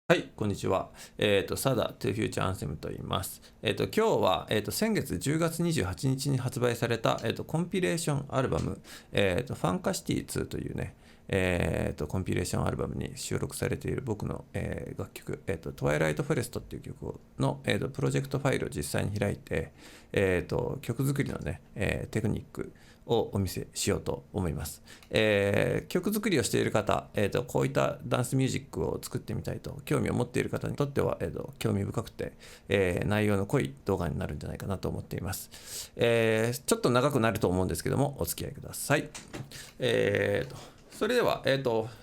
はい、こんにちは。サダ To Future Anthem と言います。今日は、先月10月28日に発売された、コンピレーションアルバム、ファンカシティ2というね、コンピレーションアルバムに収録されている僕の、楽曲、トワイライトフォレストっていう曲の、プロジェクトファイルを実際に開いて、曲作りのね、テクニックをお見せしようと思います。曲作りをしている方、こういったダンスミュージックを作ってみたいと興味を持っている方にとっては、興味深くて、内容の濃い動画になるんじゃないかなと思っています。ちょっと長くなると思うんですけどもお付き合いください。それでは、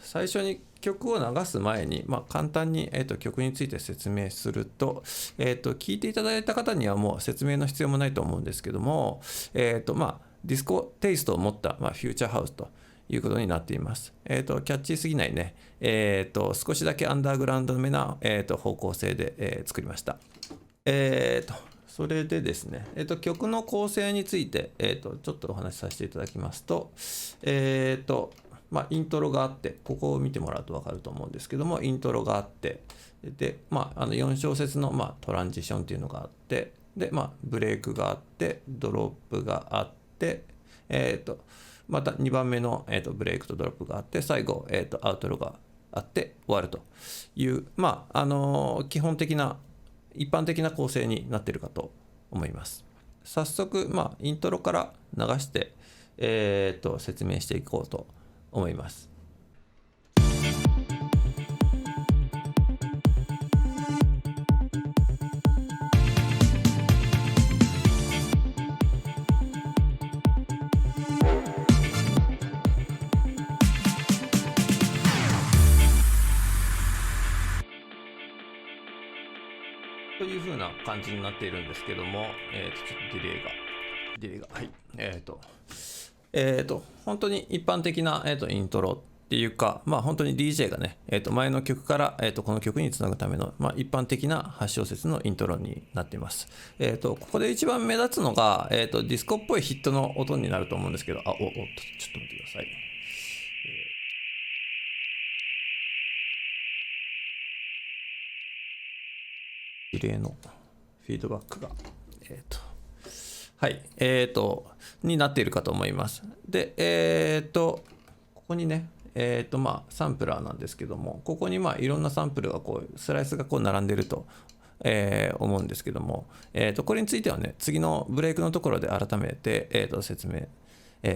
最初に曲を流す前に、簡単に、曲について説明すると、聞いていただいた方にはもう説明の必要もないと思うんですけども、ディスコテイストを持った、フューチャーハウスということになっています。キャッチーすぎないね、少しだけアンダーグラウンドめな、方向性で、作りました。それでですね、曲の構成について、ちょっとお話しさせていただきますと、イントロがあって、ここを見てもらうと分かると思うんですけども、イントロがあって、で、4小節の、トランジションっていうのがあって、で、ブレイクがあって、ドロップがあって、また2番目の、ブレイクとドロップがあって、最後、アウトロがあって終わるという、基本的な、一般的な構成になっているかと思います。早速、イントロから流して、説明していこうと思います。という風な感じになっているんですけども、ちょっとディレイが、はい、本当に一般的な、イントロっていうか、本当に DJ がね、前の曲から、この曲につなぐための、一般的な8小節のイントロになっています。ここで一番目立つのが、ディスコっぽいヒットの音になると思うんですけど、ちょっと待ってください。ディレイのフィードバックが、はい、になっているかと思います。で、ここにね、サンプラーなんですけども、ここにいろんなサンプルがスライスが並んでると、思うんですけども、これについてはね、次のブレイクのところで改めて、説明、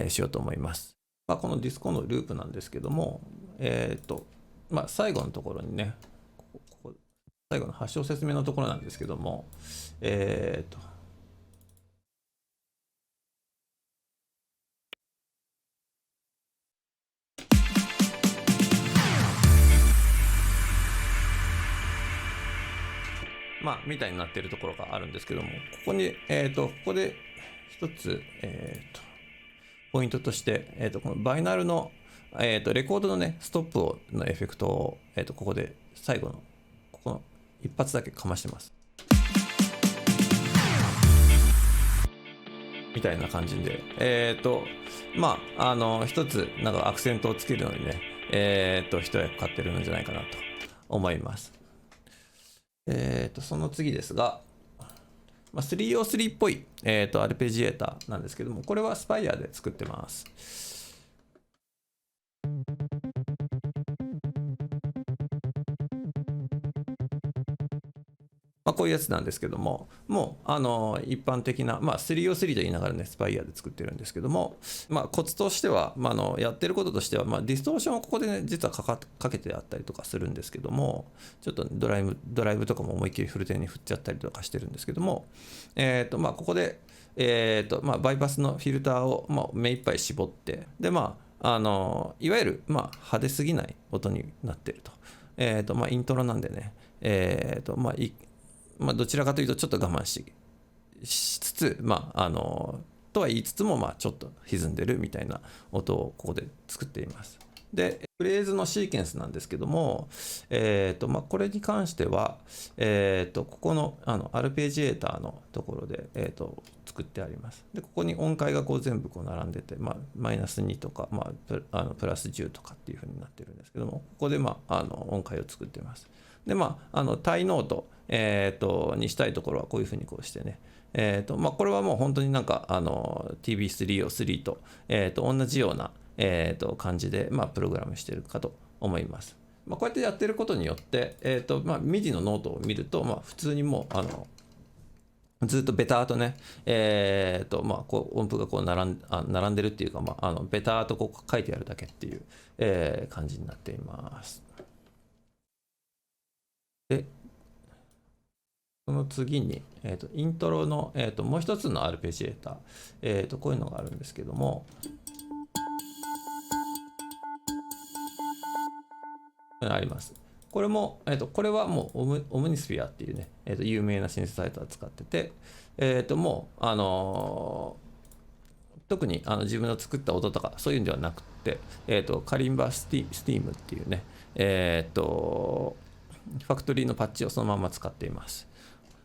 しようと思います。このディスコのループなんですけども、最後のところにね、最後の8小節目のところなんですけども、みたいになっているところがあるんですけども、ここに、ここで一つ、ポイントとして、このバイナルの、レコードのね、ストップのエフェクトを、ここで最後の、ここの一発だけかましてます。みたいな感じで、一つ、なんかアクセントをつけるのにね、一役買ってるんじゃないかなと思います。その次ですが、303っぽい、アルペジエーターなんですけども、これはスパイアで作ってます。こういうやつなんですけども、もう一般的な、303と言いながらね、スパイアで作ってるんですけども、コツとしては、やってることとしては、ディストーションをここでね、実はかけてあったりとかするんですけども、ちょっとドライブとかも思いっきりフルテンに振っちゃったりとかしてるんですけども、ここで、バイパスのフィルターを、目いっぱい絞って、で、いわゆる、派手すぎない音になってると。イントロなんでね、どちらかというとちょっと我慢しつつ、とは言いつつも、ちょっと歪んでるみたいな音をここで作っています。で、フレーズのシーケンスなんですけども、これに関しては、ここのアルペジエーターのところで、作ってあります。で、ここに音階が全部並んでて、マイナス2とか、プラス10とかっていう風になってるんですけども、ここで、音階を作っています。でタイノート、にしたいところはこういうふうにこうしてね、これはもう本当になんかTB3 を3と、同じような、感じで、プログラムしてるかと思います。こうやってやってることによって、MIDI のノートを見ると、普通にもうずっとベターとね、こう音符がこう並んでるっていうか、ベターとこう書いてあるだけっていう、感じになっています。で、その次に、イントロの、もう一つのアルペジエーター、こういうのがあるんですけども、あります。これも、これはもうオムニスフィアっていうね、有名なシンセサイザーを使ってて、もう、特に自分の作った音とかそういうんではなくて、カリンバスティームっていうね、ファクトリーのパッチをそのまま使っています。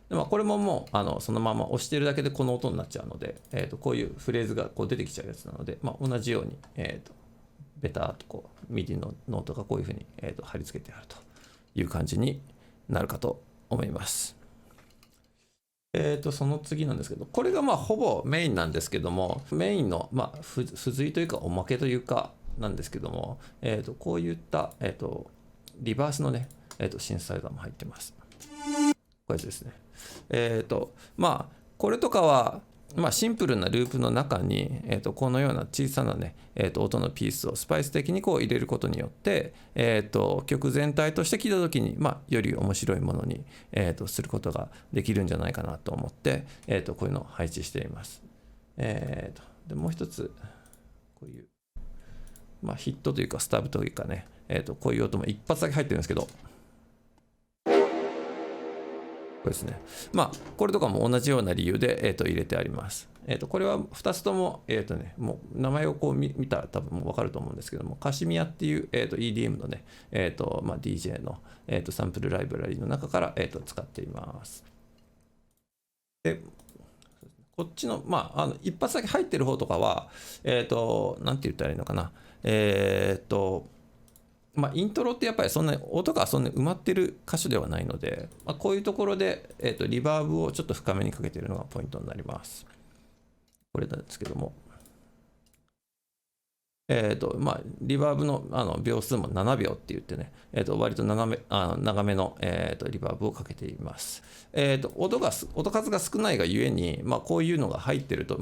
でこれももうそのまま押してるだけでこの音になっちゃうので、こういうフレーズがこう出てきちゃうやつなので、同じように、ベターとこう MIDI のノートがこういうふうに、貼り付けてあるという感じになるかと思います。その次なんですけど、これがほぼメインなんですけども、メインの付随というかおまけというかなんですけども、こういった、リバースのね、シンセサイザーも入ってます。これですね。これとかは、シンプルなループの中に、このような小さなね、音のピースをスパイス的にこう入れることによって、曲全体として聴いた時に、より面白いものに、することができるんじゃないかなと思って、こういうのを配置しています。でもう一つこういう、ヒットというかスタブというかね、こういう音も一発だけ入ってるんですけど、これですね。これとかも同じような理由で、入れてあります。これは2つとも、もう名前をこう見たら多分もう分かると思うんですけども、カシミヤっていう、EDM のね、DJ の、サンプルライブラリの中から、使っています。で、こっちの、一発だけ入ってる方とかは、なんて言ったらいいのかな。イントロってやっぱりそんなに音がそんなに埋まってる箇所ではないので、こういうところで、リバーブをちょっと深めにかけているのがポイントになります。これなんですけども、リバーブの秒数も7秒って言ってね、割と長めの、リバーブをかけています。音数が少ないがゆえに、こういうのが入ってると、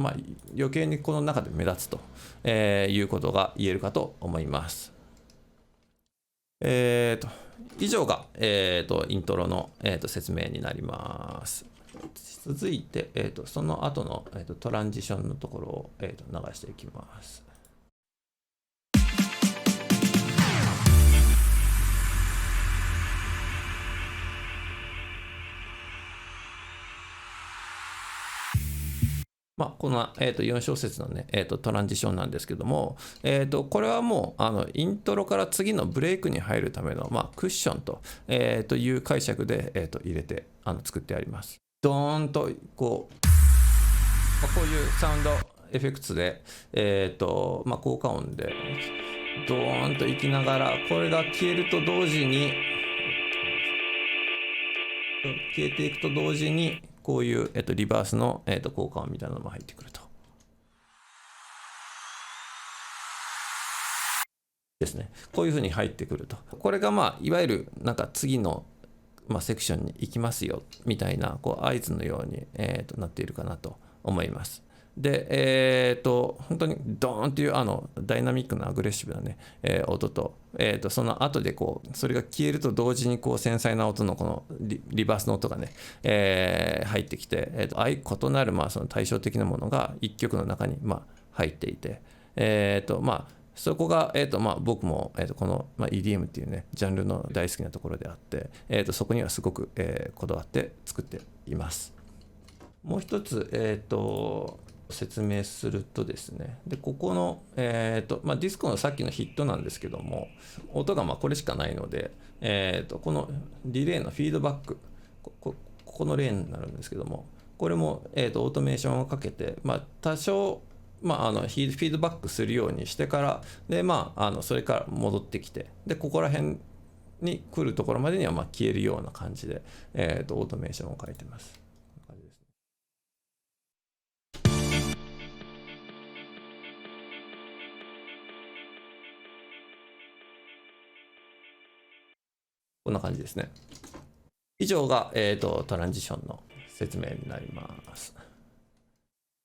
余計にこの中で目立つと、いうことが言えるかと思います。以上が、イントロの、説明になります。続いて、その後の、トランジションのところを、流していきます。この、4小節のね、トランジションなんですけども、これはもうイントロから次のブレイクに入るための、クッションと、いう解釈で、入れて作ってあります。ドーンとこう、こういうサウンドエフェクツで、効果音でドーンといきながら、これが消えると同時に消えていくと同時にこういう、リバースの、効果音みたいなのも入ってくるとですね。こういう風に入ってくると、これがいわゆるなんか次の、セクションに行きますよみたいなこう合図のように、なっているかなと思います。で、本当にドーンっていうダイナミックなアグレッシブなね、音と、その後でこうそれが消えると同時にこう繊細な音のこのリバースの音がね、入ってきて、異なるその対照的なものが一曲の中に入っていて、そこが、僕も、この、EDM っていうねジャンルの大好きなところであって、そこにはすごく、こだわって作っています。もう一つ、説明するとですね、でここの、ディスコのさっきのヒットなんですけども、音がこれしかないので、このリレーのフィードバック、この例になるんですけども、これも、オートメーションをかけて、多少、フィードバックするようにしてからで、それから戻ってきて、でここら辺に来るところまでには消えるような感じで、オートメーションを書いてます。こんな感じですね。こんな感じですね。以上が、トランジションの説明になります。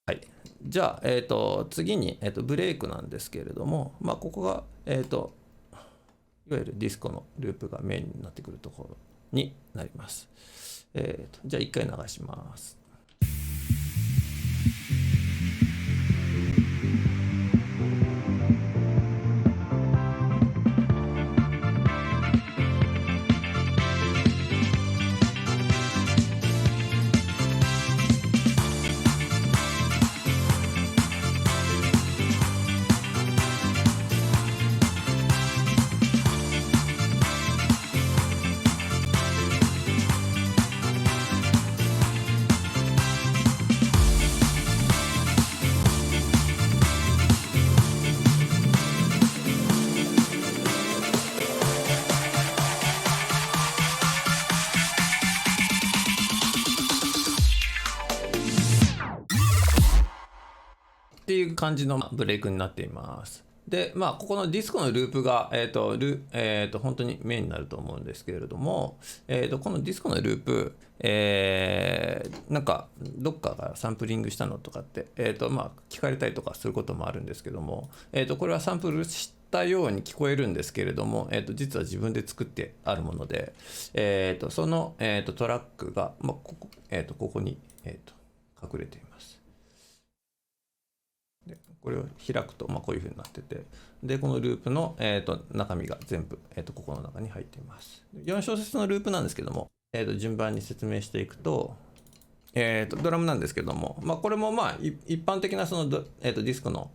はい。じゃあ、次に、ブレイクなんですけれども、ここが、いわゆるディスコのループがメインになってくるところになります。じゃあ一回流します。っていう感じのブレイクになっています。で、ここのディスコのループが、本当にメインになると思うんですけれども、このディスコのループ、なんかどっかがサンプリングしたのとかって、聞かれたりとかすることもあるんですけども、これはサンプルしたように聞こえるんですけれども、実は自分で作ってあるもので、その、トラックが、ここに、隠れています。でこれを開くと、こういう風になってて、でこのループの、中身が全部、ここの中に入っています。4小節のループなんですけども、順番に説明していくと、ドラムなんですけども、これも一般的なそのディスコの、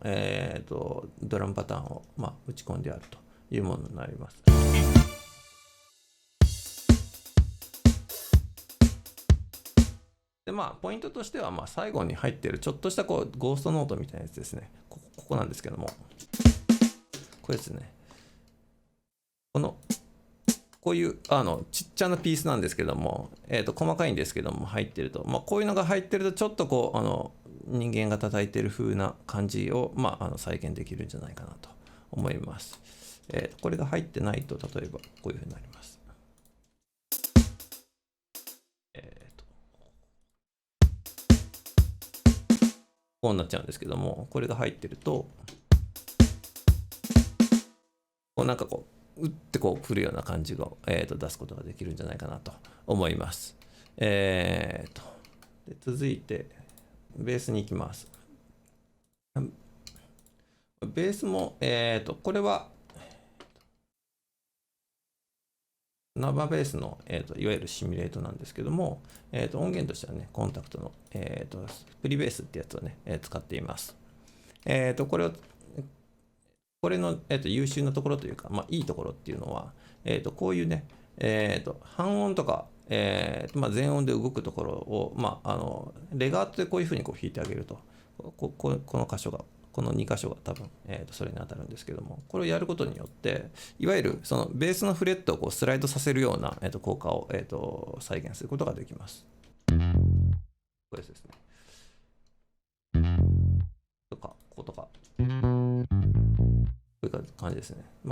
ドラムパターンを、打ち込んであるというものになります。でポイントとしては最後に入っているちょっとしたこうゴーストノートみたいなやつですね。ここなんですけども、これですね。こういうちっちゃなピースなんですけども、細かいんですけども入ってると、こういうのが入ってるとちょっとこう人間が叩いてる風な感じを、再現できるんじゃないかなと思います。これが入ってないと、例えばこういう風になります。こうなっちゃうんですけども、これが入ってると、こうなんかこう、打ってこう振るような感じを、出すことができるんじゃないかなと思います。で続いて、ベースに行きます。ベースも、これは、生ベースの、いわゆるシミュレートなんですけども、音源としてはね、コンタクトの、プリベースってやつをね、使っています。これの、優秀なところというか、いいところっていうのは、こういうね、半音とか、全音で動くところを、レガートでこういうふうにこう弾いてあげると、この箇所が、この2箇所が多分、それに当たるんですけども、これをやることによって、いわゆるそのベースのフレットをこうスライドさせるような、効果を、再現することができます。これですね。とか、こことか。こういう感じですね。流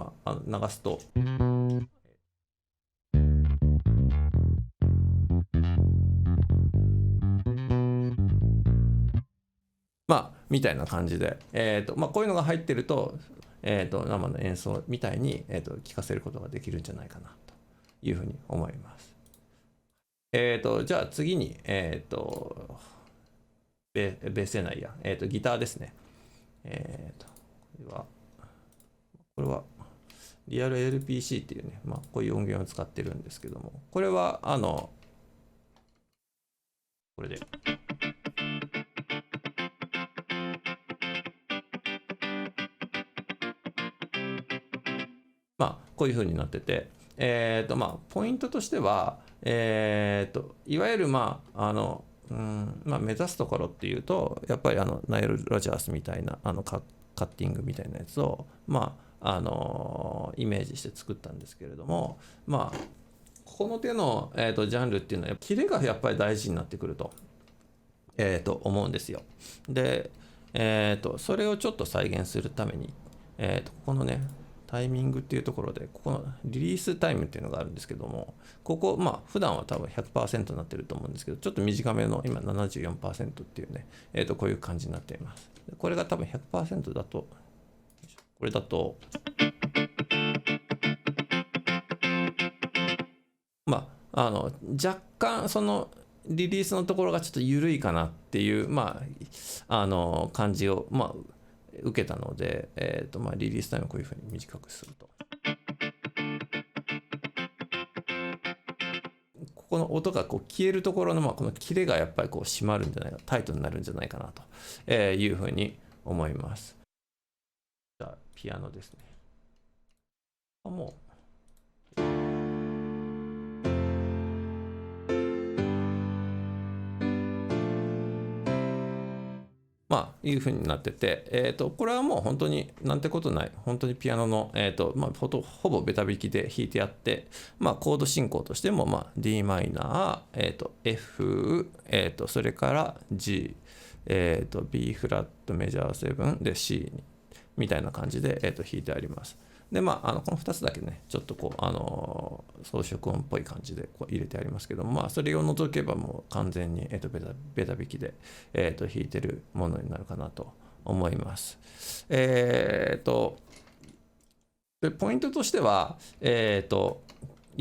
すと。みたいな感じで、こういうのが入ってると、生の演奏みたいに、聴かせることができるんじゃないかなというふうに思います。じゃあ次に、ベースじゃないや、ギターですね。これはリアル LPC っていうね、こういう音源を使ってるんですけども、これはこれで。こういう風になってて、ポイントとしては、いわゆる目指すところっていうと、やっぱりナイル・ロジャースみたいなカッティングみたいなやつを、イメージして作ったんですけれども、まあこの手の、ジャンルっていうのはキレがやっぱり大事になってくると、思うんですよ。で、それをちょっと再現するために、ここのねタイミングっていうところでここのリリースタイムっていうのがあるんですけども、ここ普段は多分 100% になってると思うんですけど、ちょっと短めの今 74% っていうね、こういう感じになっています。これが多分 100% だと、これだと若干そのリリースのところがちょっと緩いかなっていう感じを受けたので、リリースタイムをこういうふうに短くすると、ここの音がこう消えるところのこの切れがやっぱりこう締まるんじゃないか、タイトになるんじゃないかなというふうに思います。じゃあピアノですね。もういう風になってて、これはもう本当になんてことない、本当にピアノの、ほぼベタ弾きで弾いてあって、コード進行としても、d マイナー、F、それから G、B フラットメジャー7で C みたいな感じで、弾いてあります。でこの2つだけねちょっとこう装飾音っぽい感じでこう入れてありますけども、それを除けばもう完全に、ベタ弾きで、弾いてるものになるかなと思います。でポイントとしては、よ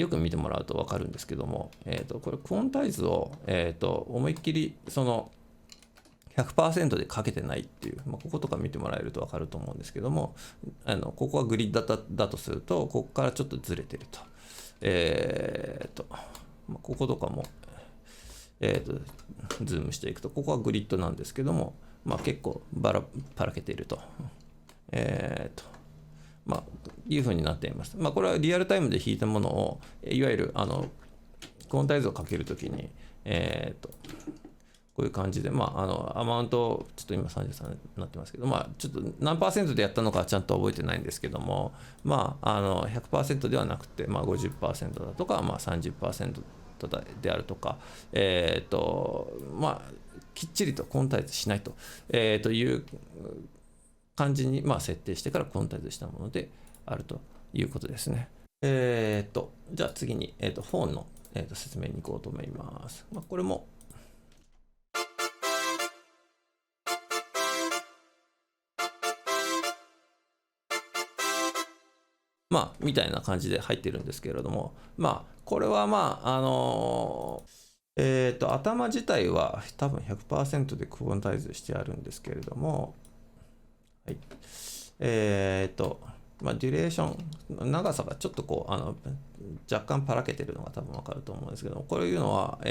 く見てもらうと分かるんですけども、これクオンタイズを、思いっきりその100% でかけてないっていう、こことか見てもらえると分かると思うんですけども、ここはグリッドだとすると、ここからちょっとずれてると。こことかも、ズームしていくと、ここはグリッドなんですけども、結構ばらけていると。いうふうになっています。これはリアルタイムで弾いたものを、いわゆるクオンタイズをかけるときに、こういう感じで、アマウント、ちょっと今33になってますけど、ちょっと何%でやったのかはちゃんと覚えてないんですけども、100% ではなくて、50% だとか、30% であるとか、きっちりとコンタイズしないと、いう感じに、設定してからコンタイズしたものであるということですね。じゃあ次に、フォンの、説明に行こうと思います。これもみたいな感じで入ってるんですけれども、これは頭自体は多分 100% でクオンタイズしてあるんですけれども、はい、デュレーション、長さがちょっとこう若干ばらけてるのが多分わかると思うんですけども、こういうのは、い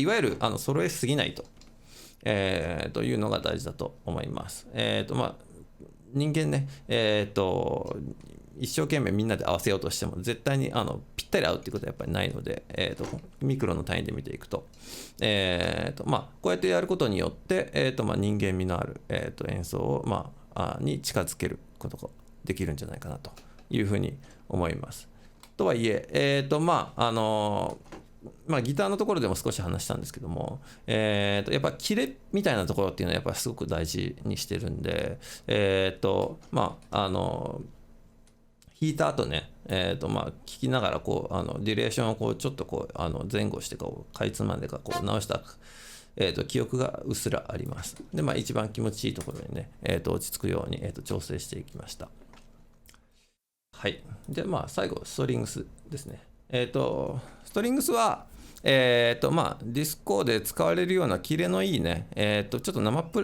わゆる揃えすぎないと、というのが大事だと思います。人間ね、一生懸命みんなで合わせようとしても絶対にぴったり合うっていうことはやっぱりないので、ミクロの単位で見ていくと、こうやってやることによって、人間味のある、演奏を、に近づけることができるんじゃないかなというふうに思います。とはいえ、ギターのところでも少し話したんですけども、やっぱキレみたいなところっていうのはやっぱすごく大事にしてるんで、弾いた後ね、聞きながらこうデュレーションをこうちょっとこう前後してこうかいつまんでかこう直した、記憶がうっすらあります。で一番気持ちいいところにね、落ち着くように、調整していきました。はい。で最後ストリングスですね。ストリングスはディスコで使われるようなキレのいいね、ちょっと生っぽ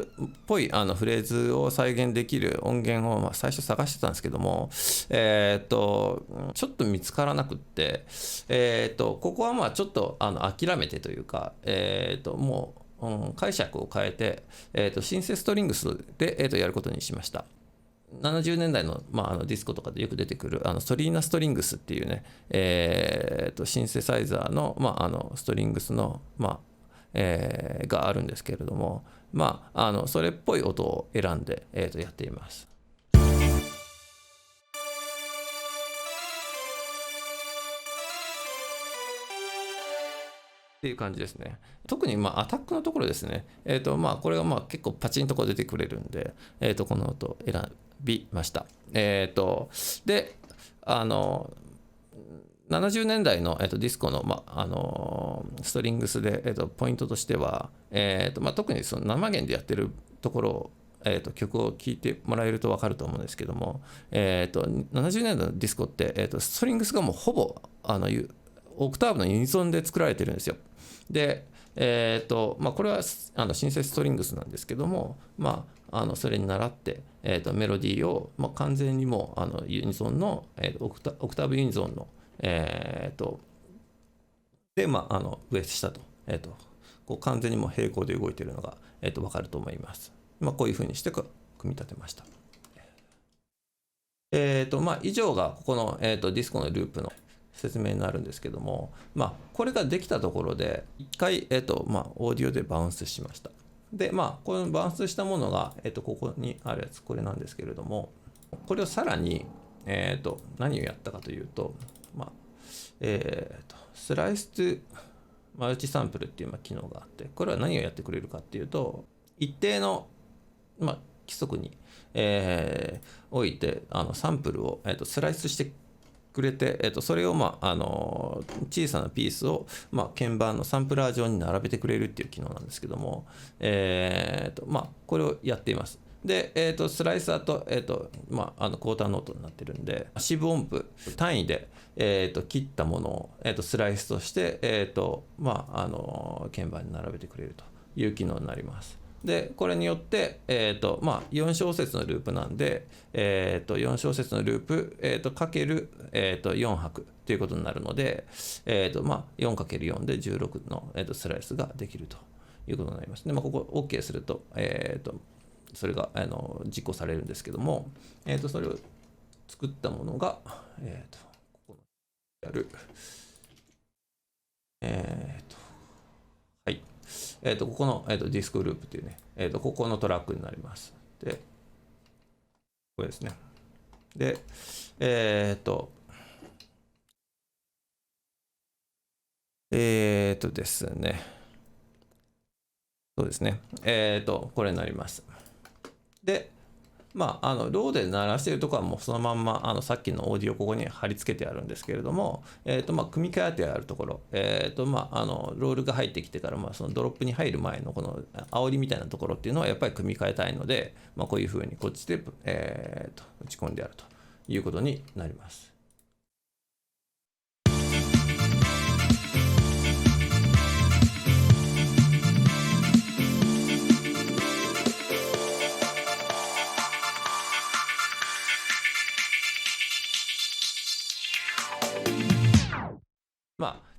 いフレーズを再現できる音源を最初探してたんですけども、ちょっと見つからなくって、ここはちょっと諦めてというか、もう、解釈を変えて、シンセストリングスで、やることにしました。70年代の、ディスコとかでよく出てくるストリーナストリングスっていうね、シンセサイザーの、ストリングスの、があるんですけれども、それっぽい音を選んで、やっています。ていう感じですね。特にアタックのところですね。これが結構パチンとこう出てくれるんで、この音を選びました。で、70年代の、ディスコの、ストリングスで、ポイントとしては、特にその生弦でやってるところを、曲を聴いてもらえると分かると思うんですけども、70年代のディスコって、ストリングスがもうほぼオクターブのユニゾンで作られてるんですよ。で、これはシンセストリングスなんですけども、それに倣って、メロディーを、完全にもうユニゾンの、オクターブユニゾンの、で、上下と、こう完全にもう平行で動いているのが、分かると思います。こういうふうにして組み立てました。以上がここの、ディスコのループの説明になるんですけども、これができたところで、一回、オーディオでバウンスしました。で、このバウンスしたものが、ここにあるやつ、これなんですけれども、これをさらに、何をやったかというと、スライストゥマルチサンプルっていう機能があって、これは何をやってくれるかっていうと、一定の、規則に、おいてサンプルを、スライスしてくれて、それを、小さなピースを、鍵盤のサンプラー上に並べてくれるっていう機能なんですけども、これをやっています。で、スライサーと、クォーターノートになってるんで、四分音符単位で、切ったものを、スライスとして、鍵盤に並べてくれるという機能になります。で、これによって、4小節のループなんで、4小節のループ、かける、4拍ということになるので、4×4 で16の、スライスができるということになります。で、ここ OK すると、それが実行されるんですけども、それを作ったものが、ここにある、ここの、ディスコループというね、ここのトラックになります。で、これですね。で、ですね。そうですね。これになります。で、ローで鳴らしているところはもうそのまんまさっきのオーディオここに貼り付けてあるんですけれども、組み替えてあるところ、ロールが入ってきてから、そのドロップに入る前のこの煽りみたいなところっていうのはやっぱり組み替えたいので、こういうふうにこっちで、打ち込んであるということになります。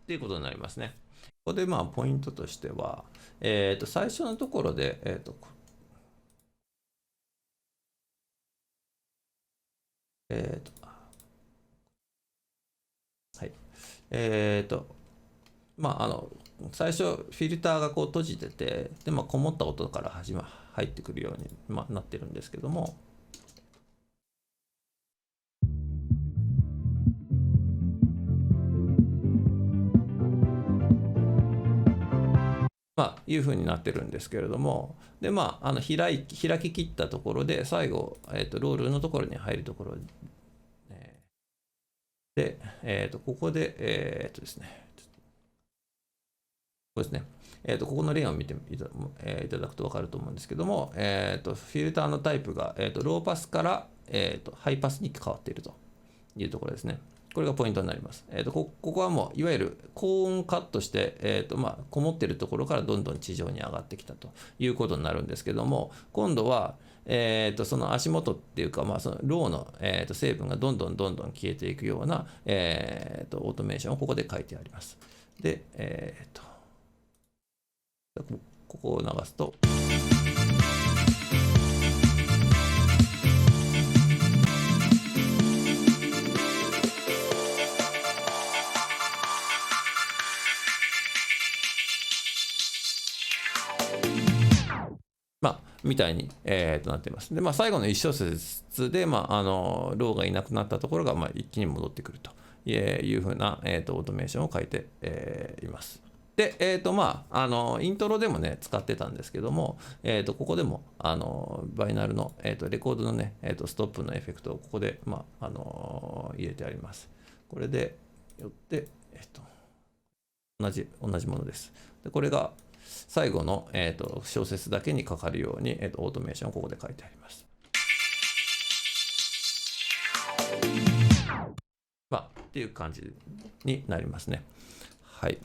っていうことになりますね。ここでポイントとしては、最初のところで、はい。最初フィルターがこう閉じてて、で、こもった音から入ってくるように、なってるんですけども、いうふうになってるんですけれども、で、開き切ったところで、最後、ロールのところに入るところで、ここで、ですね、ここですね。ここの例を見ていただくと分かると思うんですけども、フィルターのタイプが、ローパスから、ハイパスに変わっているというところですね。これがポイントになります。ここはもういわゆる高音カットして、こもっているところからどんどん地上に上がってきたということになるんですけども、今度は、その足元っていうか、そのローの、成分がどんどん消えていくような、オートメーションをここで書いてあります。で、ここを流すと、みたいに、なっています。で、最後の1小節で、ローがいなくなったところが、一気に戻ってくるというふうな、オートメーションを書いて、います。で、イントロでもね、使ってたんですけども、ここでも、バイナルの、レコードのね、ストップのエフェクトをここで、入れてあります。これでよって、同じものです。でこれが最後の、小節だけにかかるように、オートメーションをここで書いてあります。っていう感じになりますね。はい。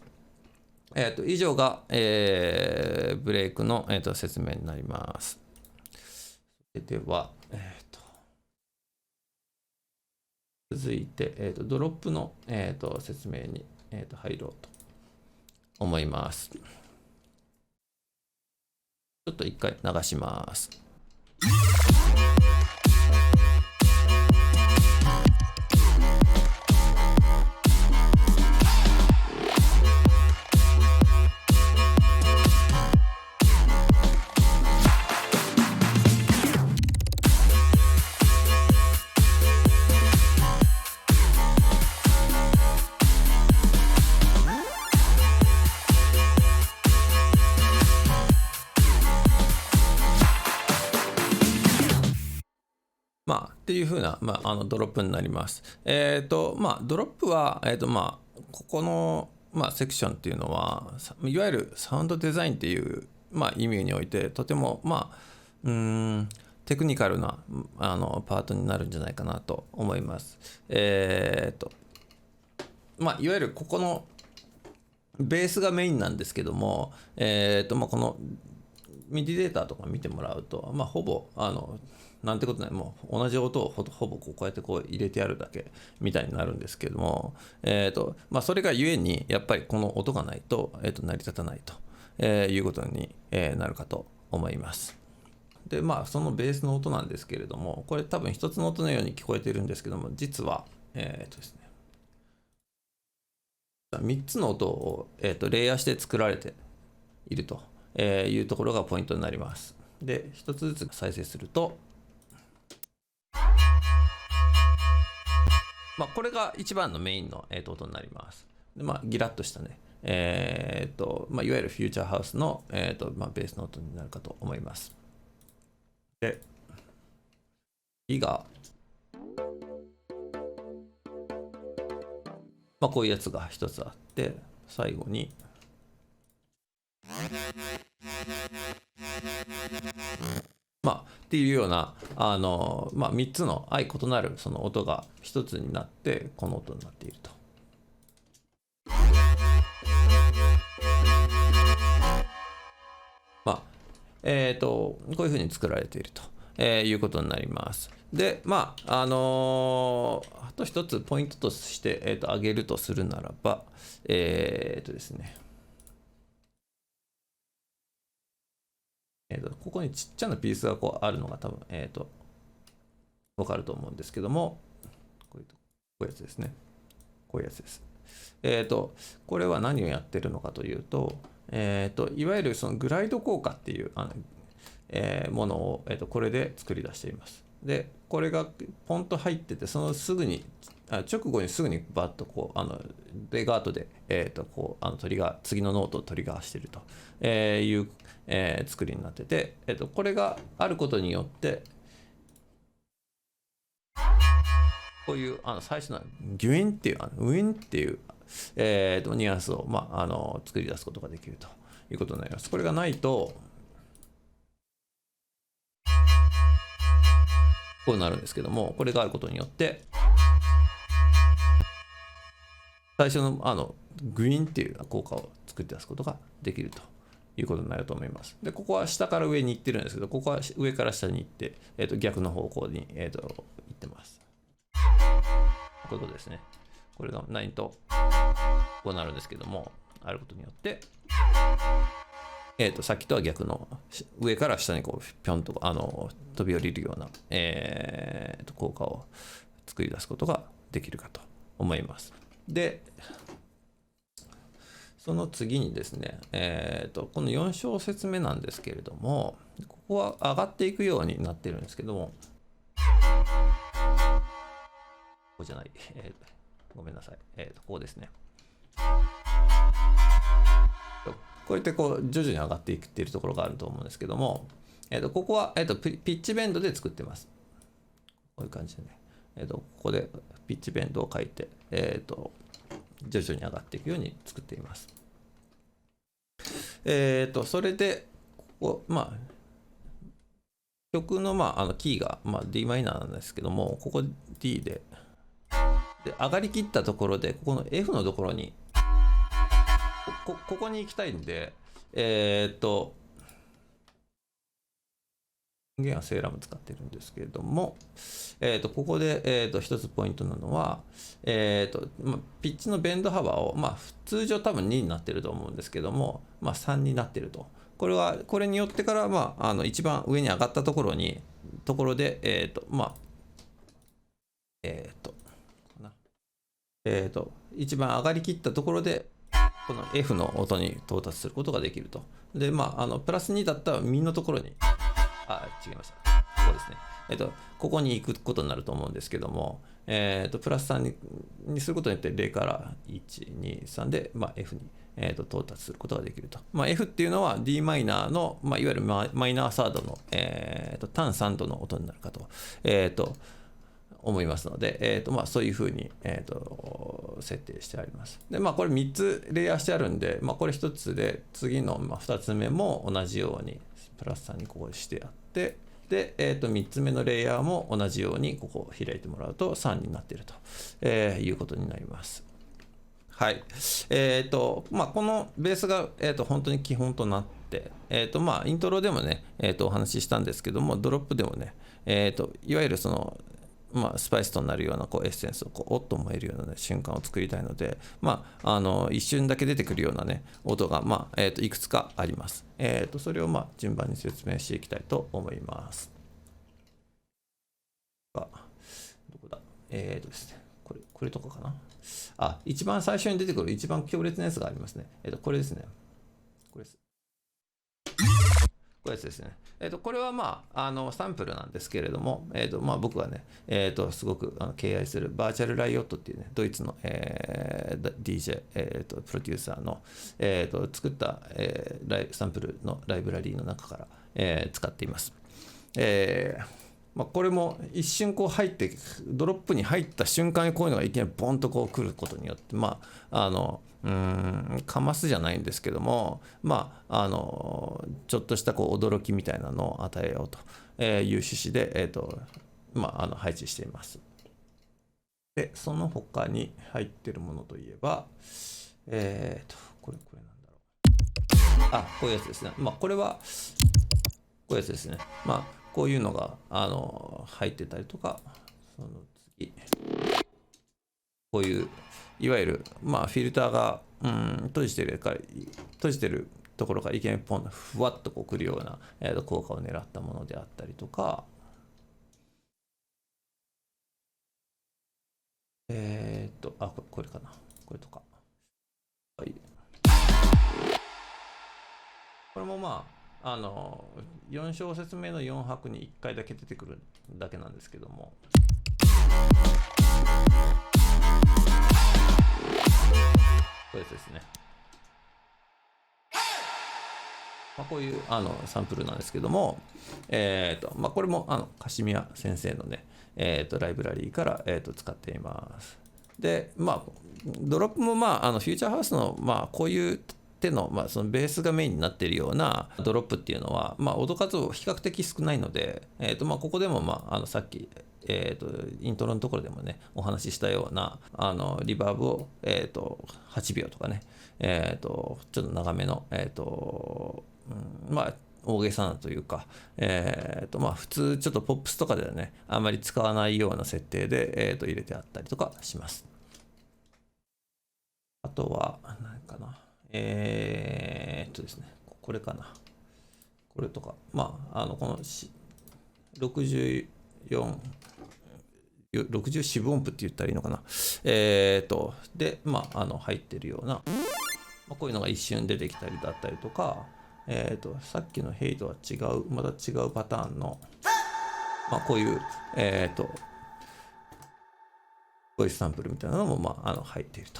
以上が、ブレイクの、説明になります。では、続いて、ドロップの、説明に、入ろうと思います。ちょっと一回流します。っていう風な、ドロップになります。ドロップは、ここの、セクションっていうのは、いわゆるサウンドデザインっていう、意味において、とても、テクニカルなパートになるんじゃないかなと思います。いわゆるここのベースがメインなんですけども、このミディデータとか見てもらうと、ほぼなんてことない、もう同じ音をほぼこうやってこう入れてやるだけみたいになるんですけども、それがゆえにやっぱりこの音がないと、成り立たないと、いうことに、なるかと思います。でそのベースの音なんですけれども、これ多分一つの音のように聞こえてるんですけども、実はですね、3つの音を、レイヤーして作られているというところがポイントになります。で一つずつ再生すると、これが一番のメインの、音になります。でギラッとしたね、いわゆるフューチャーハウスの、ベースの音になるかと思います。で次が、こういうやつが一つあって、最後にっていうような3つの相異なるその音が一つになってこの音になっていると。こういうふうに作られていると、いうことになります。であと一つポイントとして、挙げるとするならばですね、ここにちっちゃなピースがこうあるのが多分分かると思うんですけども、こういうやつですね。こういうやつです。これは何をやってるのかというと、いわゆるそのグライド効果っていうものを、これで作り出しています。でこれがポンと入ってて、そのすぐに直後にすぐにバッとこうレガートで、こうトリガー、次のノートをトリガーしているという、作りになってて、これがあることによってこういう最初のギュインっていうウィンっていう、ニュアンスを、作り出すことができるということになります。これがないとこうなるんですけども、これがあることによって最初のグイーンっていう効果を作り出すことができるということになると思います。でここは下から上に行ってるんですけど、ここは上から下に行って、逆の方向に、行ってます。こういうことですね。これがないとこうなるんですけども、あることによって、さっきとは逆の上から下にこうピョンと飛び降りるような、効果を作り出すことができるかと思います。でその次にですね、この4小節目なんですけれども、ここは上がっていくようになってるんですけども、ここじゃない、ごめんなさい、ここですね。こうやってこう徐々に上がっていっているところがあると思うんですけども、ここは、ピッチベンドで作ってます。こういう感じでね、ここでピッチベンドを書いて、徐々に上がっていくように作っています。それで、ここ、曲の、キーが、d マイナーなんですけども、ここ D で、上がりきったところで、ここの F のところに、ここに行きたいんで、音源はセーラム使ってるんですけれども、ここで、一つポイントなのは、ピッチのベンド幅を、通常多分2になってると思うんですけども、3になってると。これによってから、一番上に上がったところで、一番上がりきったところで、この F の音に到達することができると。で、プラス2だったら右のところに、違いました。ここですね。ここに行くことになると思うんですけども、プラス3にすることによって0から1、2、3で、F に、到達することができると。F っていうのは d マイナーの、いわゆるマイナーサードの、単3度の音になるかと、思いますので、そういうふうに、設定してあります。で、これ3つレイヤーしてあるんで、これ1つで、次の2つ目も同じように、プラス3にここしてあって、で、3つ目のレイヤーも同じようにここを開いてもらうと3になっていると、いうことになります。はい。このベースが、本当に基本となって、イントロでもね、お話ししたんですけども、ドロップでもね、いわゆるその、スパイスとなるようなこうエッセンスをおっと燃えるような、瞬間を作りたいので、一瞬だけ出てくるようなね、音が、いくつかあります。それを順番に説明していきたいと思います。どこだですね、これとかかな。一番最初に出てくる一番強烈なやつがありますね。これですね。これです。これですね。これはサンプルなんですけれども、僕がね、すごく敬愛するバーチャルライオットっていうね、ドイツの、DJ、プロデューサーの、作った、サンプルのライブラリーの中から、使っています。これも一瞬こう入ってドロップに入った瞬間にこういうのがいきなりボンとこう来ることによってかますじゃないんですけどもちょっとしたこう驚きみたいなのを与えようという趣旨で配置しています。でその他に入ってるものといえばこれなんだろう、こういうやつですね。これはこういうやつですね。こういうのが入ってたりとか、その次こういういわゆるフィルターが閉じてるところからいきなりポンとふわっとこうくるような、効果を狙ったものであったりとか、これかな、これとか、はい、これも4小節目の4拍に1回だけ出てくるだけなんですけども、これですね。こういうサンプルなんですけども、これもカシミヤ先生のね、ライブラリーから、使っています。で、ドロップもフューチャーハウスのこういう手の、そのベースがメインになっているようなドロップっていうのは、音数を比較的少ないので、ここでも、さっき、イントロのところでもね、お話ししたようなリバーブを、8秒とかね、ちょっと長めの、大げさなというか、普通ちょっとポップスとかではね、あまり使わないような設定で、入れてあったりとかします。あとは、何かな。ですね、これかな。これとか、この64、64音符って言ったらいいのかな。で、入ってるような、こういうのが一瞬出てきたりだったりとか、さっきのヘイとは違う、また違うパターンの、こういう、ボイスサンプルみたいなのも、入っている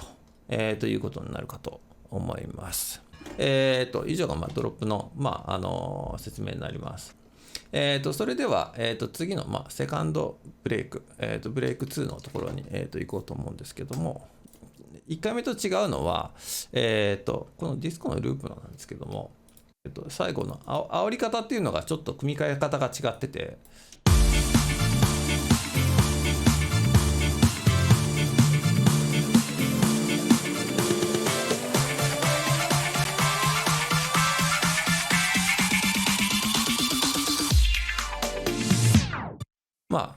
と、いうことになるかと思います。以上がドロップの、説明になります。それでは、次の、セカンドブレイク、ブレイク2のところに、行こうと思うんですけども、1回目と違うのは、このディスコのループなんですけども、最後の煽り方っていうのがちょっと組み替え方が違ってて、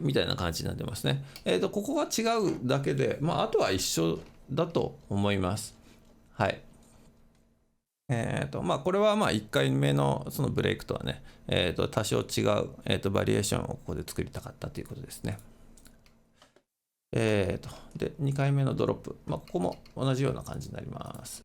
みたいな感じになってますね。ここが違うだけで、あとは一緒だと思います。はい。これは1回目のそのブレイクとはね、多少違う、バリエーションをここで作りたかったということですね。で、2回目のドロップ、ここも同じような感じになります。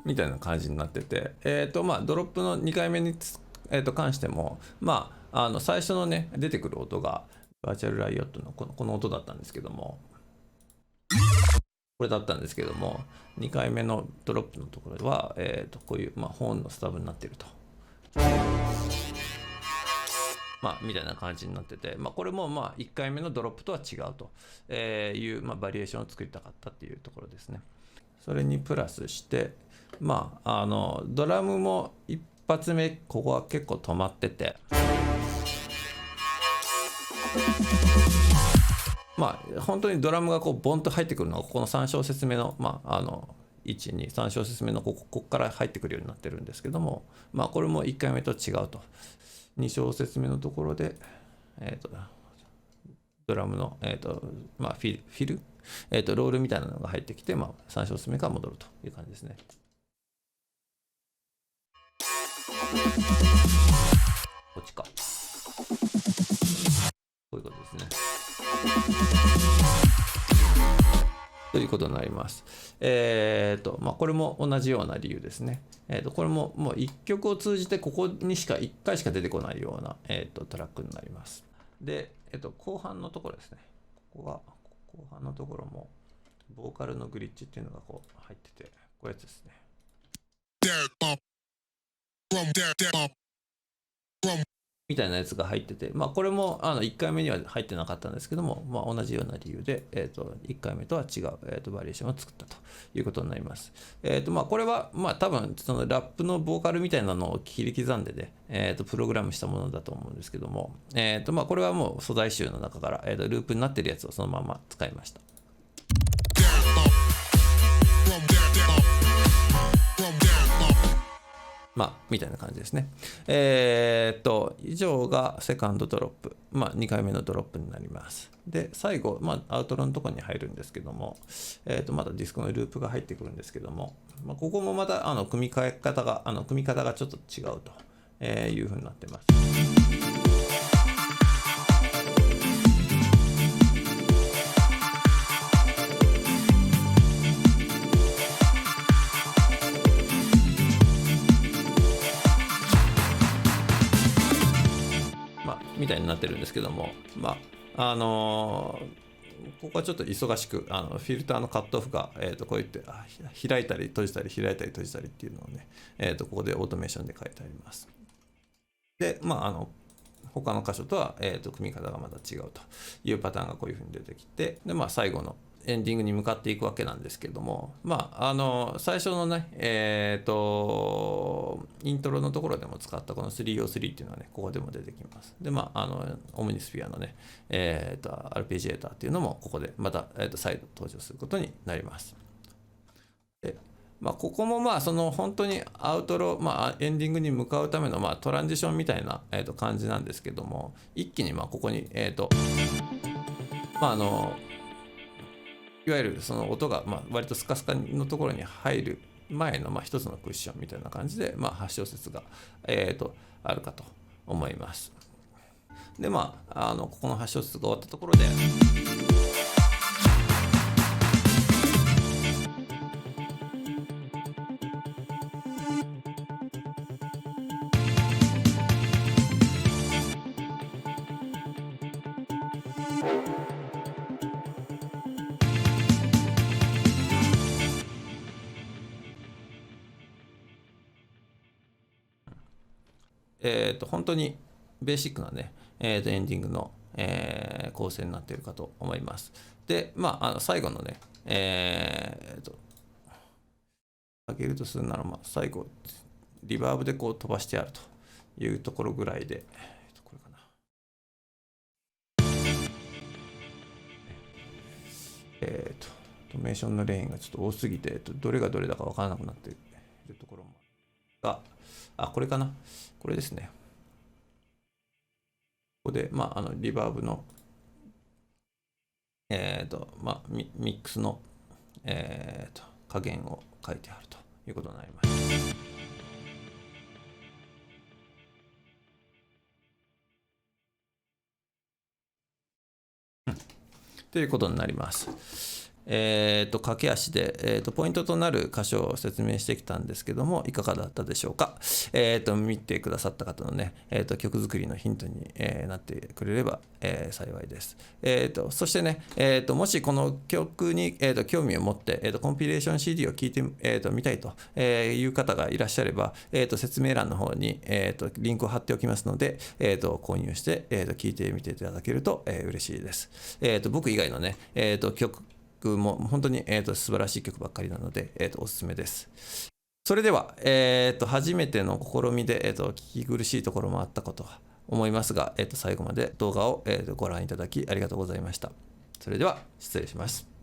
みたいな感じになってて、ドロップの2回目に関しても、最初のね、出てくる音が、バーチャルライオットのこの音だったんですけども、これだったんですけども、2回目のドロップのところでは、こういう、ホーンのスタブになっていると。みたいな感じになってて、これも1回目のドロップとは違うという、バリエーションを作りたかったっていうところですね。それにプラスして、ドラムも一発目ここは結構止まってて、本当にドラムがこうボンと入ってくるのがここの3小節目の1、2、3小節目のここから入ってくるようになってるんですけども、これも1回目と違うと。2小節目のところで、ドラムの、フィル、ロールみたいなのが入ってきて、3小節目から戻るという感じですね。こっちか。こういうことですね。ということになります。これも同じような理由ですね。これももう1曲を通じてここにしか1回しか出てこないような、トラックになります。で、後半のところですね。ここが後半のところもボーカルのグリッチっていうのがこう入ってて、こういうやつですね。みたいなやつが入ってて、これも1回目には入ってなかったんですけども、同じような理由で、1回目とは違う、バリエーションを作ったということになります。これは、多分そのラップのボーカルみたいなのを切り刻んでね、プログラムしたものだと思うんですけども、これはもう素材集の中から、ループになってるやつをそのまま使いました。みたいな感じですね。以上がセカンドドロップ、2回目のドロップになります。で、最後、アウトロのところに入るんですけども、またディスコのループが入ってくるんですけども、ここもまた組み方がちょっと違うというふうになってます。みたいになってるんですけども、ここはちょっと忙しくフィルターのカットオフが、こうやって開いたり閉じたり開いたり閉じたりっていうのをね、ここでオートメーションで書いてあります。で、他の箇所とは、組み方がまた違うというパターンがこういうふうに出てきて、で、最後のエンディングに向かっていくわけなんですけども、最初のね、イントロのところでも使ったこの303っていうのはね、ここでも出てきます。で、オムニスフィアのね、アルペジエーターっていうのもここでまた、再度登場することになります。で、ここもその本当にアウトロ、エンディングに向かうためのトランジションみたいな、感じなんですけども、一気にここにいわゆるその音が割とスカスカのところに入る前の一つのクッションみたいな感じで8小節が、あるかと思います。でここの8小節が終わったところで本当にベーシックなね、エンディングの、構成になっているかと思います。で、最後のね、上げるとするなら、最後、リバーブでこう飛ばしてあるというところぐらいで、これかな。トメーションのレーンがちょっと多すぎて、どれがどれだか分からなくなっているところもこれかな。これですね。ここで、リバーブの、ミックスの、加減を書いてあるということになります。ということになります。駆け足で、ポイントとなる箇所を説明してきたんですけども、いかがだったでしょうか。見てくださった方のね、曲作りのヒントに、なってくれれば、幸いです。そしてね、もしこの曲に、興味を持って、コンピレーション CD を聴いて、みたいという方がいらっしゃれば、説明欄の方に、リンクを貼っておきますので、購入して、聴いてみていただけると、嬉しいです。僕以外のね、曲も本当に、素晴らしい曲ばっかりなので、おすすめです。それでは、初めての試みで、聞き苦しいところもあったかと思いますが、最後まで動画を、ご覧いただきありがとうございました。それでは失礼します。